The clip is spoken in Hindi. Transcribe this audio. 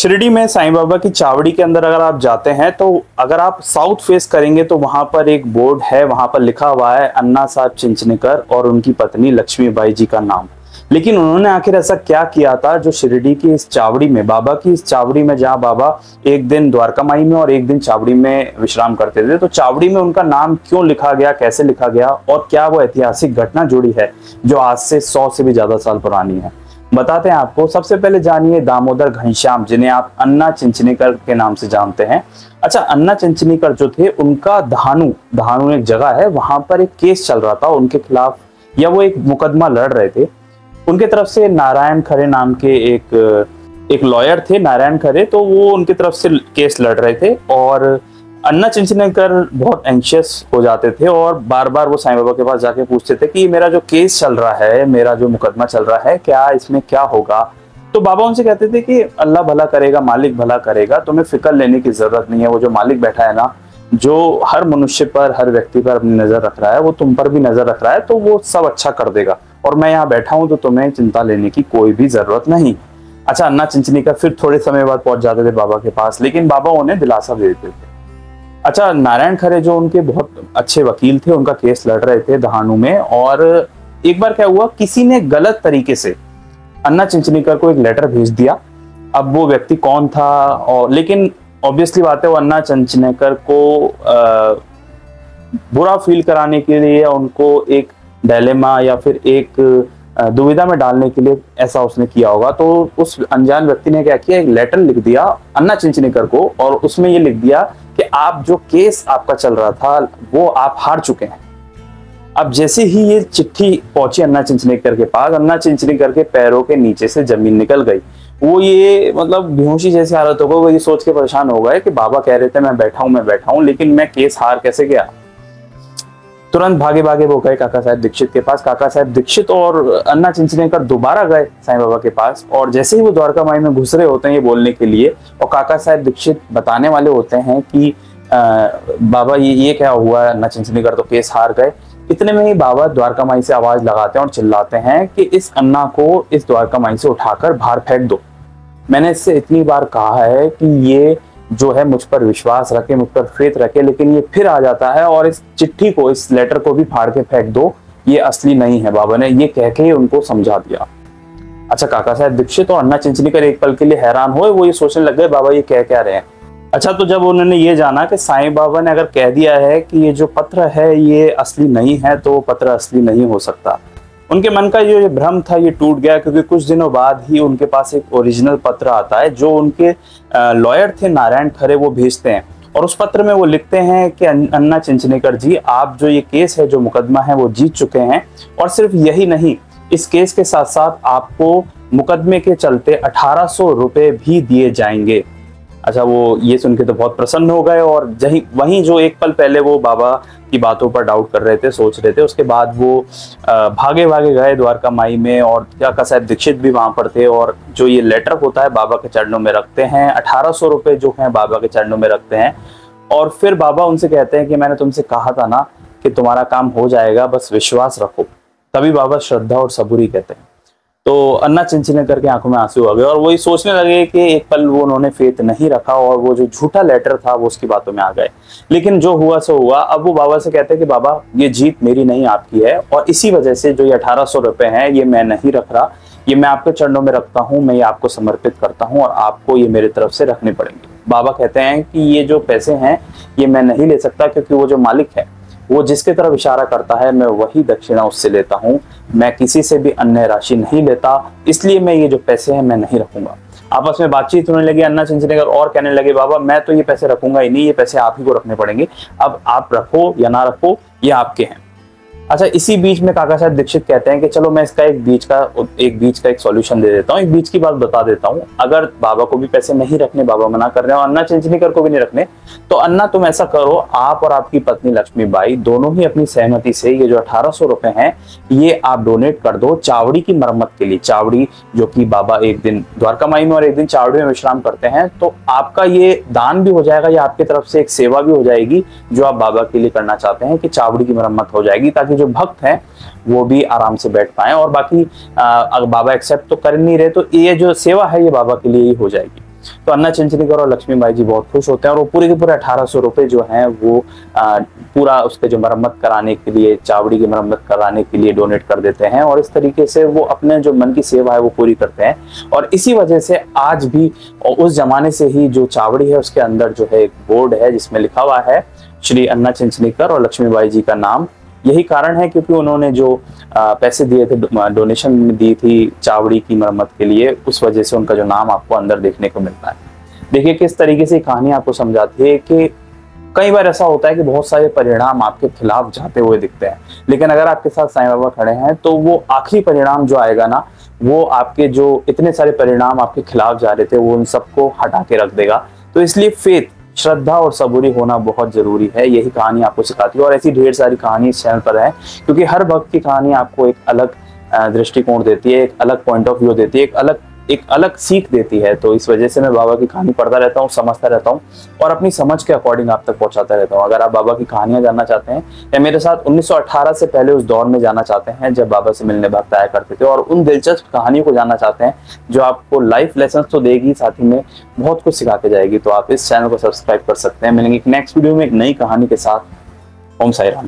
शिरडी में साईं बाबा की चावड़ी के अंदर अगर आप जाते हैं तो अगर आप साउथ फेस करेंगे तो वहां पर एक बोर्ड है, वहां पर लिखा हुआ है अन्ना साहब चिंचनेकर और उनकी पत्नी लक्ष्मीबाई जी का नाम। लेकिन उन्होंने आखिर ऐसा क्या किया था जो शिरडी की इस चावड़ी में, बाबा की इस चावड़ी में, जहां बाबा एक दिन द्वारका माई में और एक दिन चावड़ी में विश्राम करते थे, तो चावड़ी में उनका नाम क्यों लिखा गया, कैसे लिखा गया और क्या वो ऐतिहासिक घटना जुड़ी है जो आज से 100 से भी ज्यादा साल पुरानी है, बताते हैं आपको। सबसे पहले जानिए दामोदर घनश्याम, जिन्हें आप अन्ना चिंचनेकर के नाम से जानते हैं। अच्छा, अन्ना चिंचनेकर जो थे उनका दहानू एक जगह है, वहां पर एक केस चल रहा था उनके खिलाफ, या वो एक मुकदमा लड़ रहे थे। उनके तरफ से नारायण खरे नाम के एक लॉयर थे, नारायण खरे, तो वो उनकी तरफ से केस लड़ रहे थे और अन्ना चिंचनेकर बहुत एंशियस हो जाते थे और बार बार वो साईं बाबा के पास जाके पूछते थे कि मेरा जो केस चल रहा है, मेरा जो मुकदमा चल रहा है, क्या इसमें क्या होगा। तो बाबा उनसे कहते थे कि अल्लाह भला करेगा, मालिक भला करेगा, तुम्हें फिक्र लेने की जरूरत नहीं है। वो जो मालिक बैठा है ना, जो हर मनुष्य पर, हर व्यक्ति पर अपनी नजर रख रहा है, वो तुम पर भी नजर रख रहा है, तो वो सब अच्छा कर देगा और मैं यहाँ बैठा हूँ तो तुम्हें चिंता लेने की कोई भी जरूरत नहीं। अच्छा, अन्ना चिंचनेकर फिर थोड़े समय बाद पहुंच जाते थे बाबा के पास, लेकिन बाबा उन्हें दिलासा दे देते थे। अच्छा, नारायण खरे जो उनके बहुत अच्छे वकील थे, उनका केस लड़ रहे थे दहानू में, और एक बार क्या हुआ, किसी ने गलत तरीके से अन्ना चिंचनेकर को एक लेटर भेज दिया। अब वो व्यक्ति कौन था, और लेकिन ऑब्वियसली बात है वो अन्ना चिंचनेकर को बुरा फील कराने के लिए, उनको एक डायलेमा या फिर एक दुविधा में डालने के लिए ऐसा उसने किया होगा। तो उस अनजान व्यक्ति ने क्या किया, एक लेटर लिख दिया अन्ना चिंचनेकर को और उसमें ये लिख दिया कि आप जो केस आपका चल रहा था वो आप हार चुके हैं। अब जैसे ही ये चिट्ठी पहुंची अन्ना चिंचनेकर के पास, अन्ना चिंचनेकर के पैरों के नीचे से जमीन निकल गई। वो ये मतलब बेहोशी जैसी हालत हो गई, वो ये सोच के परेशान हो गए कि बाबा कह रहे थे मैं बैठा हूं, लेकिन मैं केस हार कैसे गया। तुरंत भागे भागे वो गए काका साहब दीक्षित के पास। काका साहब दीक्षित और अन्ना चिंचनेकर दोबारा गए साईं बाबा के पास, और जैसे ही वो द्वारका माई में घुस रहे होते हैं ये बोलने के लिए, और काका साहब दीक्षित बताने वाले होते हैं कि बाबा ये क्या हुआ, अन्ना चिंचनेकर तो केस हार गए। इतने में ही बाबा द्वारका माई से आवाज लगाते हैं और चिल्लाते हैं कि इस अन्ना को इस द्वारका माई से उठाकर बाहर फेंक दो। मैंने इससे इतनी बार कहा है कि ये जो है मुझ पर विश्वास रखे, मुझ पर फेथ रखे, लेकिन ये फिर आ जाता है और इस चिट्ठी को, इस लेटर को भी फाड़ के फेंक दो, ये असली नहीं है। बाबा ने ये कह के ही उनको समझा दिया। अच्छा, काका साहब दीक्षित और अन्ना चिंचनेकर एक पल के लिए हैरान हुए, वो ये सोचने लग गए बाबा ये कह क्या रहे हैं। अच्छा, तो जब उन्होंने ये जाना कि साईं बाबा ने अगर कह दिया है कि ये जो पत्र है ये असली नहीं है, तो पत्र असली नहीं हो सकता, उनके मन का जो ये भ्रम था ये टूट गया, क्योंकि कुछ दिनों बाद ही उनके पास एक ओरिजिनल पत्र आता है जो उनके लॉयर थे नारायण खरे वो भेजते हैं, और उस पत्र में वो लिखते हैं कि अन्ना चिंचनेकर जी, आप जो ये केस है, जो मुकदमा है, वो जीत चुके हैं, और सिर्फ यही नहीं, इस केस के साथ साथ आपको मुकदमे के चलते 1800 रुपए भी दिए जाएंगे। अच्छा, वो ये सुन के तो बहुत प्रसन्न हो गए, और वहीं जो एक पल पहले वो बाबा की बातों पर डाउट कर रहे थे, सोच रहे थे, उसके बाद वो भागे भागे गए द्वारका माई में, और काका साहब दीक्षित भी वहां पर थे, और जो ये लेटर होता है बाबा के चरणों में रखते हैं, 1800 रुपए जो है बाबा के चरणों में रखते हैं, और फिर बाबा उनसे कहते हैं कि मैंने तुमसे कहा था ना कि तुम्हारा काम हो जाएगा, बस विश्वास रखो। तभी बाबा श्रद्धा और सबूरी कहते हैं। तो अन्ना चिंचनेकर के आंखों में आंसू आ गए और वही सोचने लगे कि एक पल वो उन्होंने फेथ नहीं रखा और वो जो झूठा लेटर था वो उसकी बातों में आ गए। लेकिन जो हुआ सो हुआ। अब वो बाबा से कहते हैं कि बाबा ये जीत मेरी नहीं आपकी है, और इसी वजह से जो ये 1800 रुपए हैं ये मैं नहीं रख रहा, ये मैं आपके चरणों में रखता हूँ, मैं ये आपको समर्पित करता हूँ और आपको ये मेरी तरफ से रखने पड़ेंगे। बाबा कहते हैं कि ये जो पैसे हैं ये मैं नहीं ले सकता, क्योंकि वो जो मालिक है वो जिसके तरफ इशारा करता है मैं वही दक्षिणा उससे लेता हूँ, मैं किसी से भी अन्य राशि नहीं लेता, इसलिए मैं ये जो पैसे हैं मैं नहीं रखूंगा। आपस में बातचीत होने लगी। अन्ना चिंचनेकर और कहने लगे बाबा मैं तो ये पैसे रखूंगा ही नहीं, ये पैसे आप ही को रखने पड़ेंगे, अब आप रखो या ना रखो ये आपके हैं। अच्छा, इसी बीच में काका साहब दीक्षित कहते हैं कि चलो मैं इसका एक बीच का एक सॉल्यूशन दे देता हूँ, एक बीच की बात बता देता हूँ। अगर बाबा को भी पैसे नहीं रखने, बाबा मना कर रहे हैं, और अन्ना चिंचनेकर को भी नहीं रखने, तो अन्ना तुम ऐसा करो, आप और आपकी पत्नी लक्ष्मीबाई दोनों ही अपनी सहमति से ये जो 1800 रुपए हैं ये आप डोनेट कर दो चावड़ी की मरम्मत के लिए। चावड़ी जो कि बाबा एक दिन द्वारका माई में और एक दिन चावड़ी में विश्राम करते हैं, तो आपका ये दान भी हो जाएगा, या आपकी तरफ से एक सेवा भी हो जाएगी जो आप बाबा के लिए करना चाहते हैं कि चावड़ी की मरम्मत हो जाएगी, ताकि जो भक्त हैं वो भी आराम से बैठ पाए। और बाकी अगर बाबा एक्सेप्ट तो कर नहीं रहे तो ये जो सेवा है ये बाबा के लिए ही हो जाएगी। तो अन्ना चिंचनीकर और लक्ष्मीबाई जी बहुत खुश होते हैं और वो पूरे के पूरे 1800 रुपए जो हैं वो पूरा उसके जो मरम्मत कराने के लिए, चावड़ी की मरम्मत कराने के लिए डोनेट कर देते हैं और इस तरीके से वो अपने जो मन की सेवा है वो पूरी करते हैं। और इसी वजह से आज भी उस जमाने से ही जो चावड़ी है उसके अंदर जो है एक बोर्ड है जिसमें लिखा हुआ है श्री अन्ना चिंचनीकर और लक्ष्मीबाई जी का नाम। यही कारण है क्योंकि उन्होंने जो पैसे दिए थे, डोनेशन दी थी चावड़ी की मरम्मत के लिए, उस वजह से उनका जो नाम आपको अंदर देखने को मिलता है। देखिए किस तरीके से कहानी आपको समझाती है कि कई बार ऐसा होता है कि बहुत सारे परिणाम आपके खिलाफ जाते हुए दिखते हैं, लेकिन अगर आपके साथ साईं बाबा खड़े हैं तो वो आखिरी परिणाम जो आएगा ना, वो आपके जो इतने सारे परिणाम आपके खिलाफ जा रहे थे वो उन सबको हटा के रख देगा। तो इसलिए फेथ, श्रद्धा और सबूरी होना बहुत जरूरी है। यही कहानी आपको सिखाती है और ऐसी ढेर सारी कहानी इस चैनल पर है, क्योंकि हर भक्त की कहानी आपको एक अलग दृष्टिकोण देती है, एक अलग पॉइंट ऑफ व्यू देती है, एक अलग सीख देती है। तो इस वजह से मैं बाबा की कहानी पढ़ता रहता हूँ, समझता रहता हूँ और अपनी समझ के अकॉर्डिंग आप तक पहुंचाता रहता हूँ। अगर आप बाबा की कहानियां जानना चाहते हैं या मेरे साथ 1918 से पहले उस दौर में जाना चाहते हैं जब बाबा से मिलने भक्त आया करते थे और उन दिलचस्प कहानियों को जानना चाहते हैं जो आपको लाइफ लेसन तो देगी, साथ ही में बहुत कुछ सिखा के जाएगी, तो आप इस चैनल को सब्सक्राइब कर सकते हैं। मिलेंगे एक नेक्स्ट वीडियो में एक नई कहानी के साथ। ओम साई राम।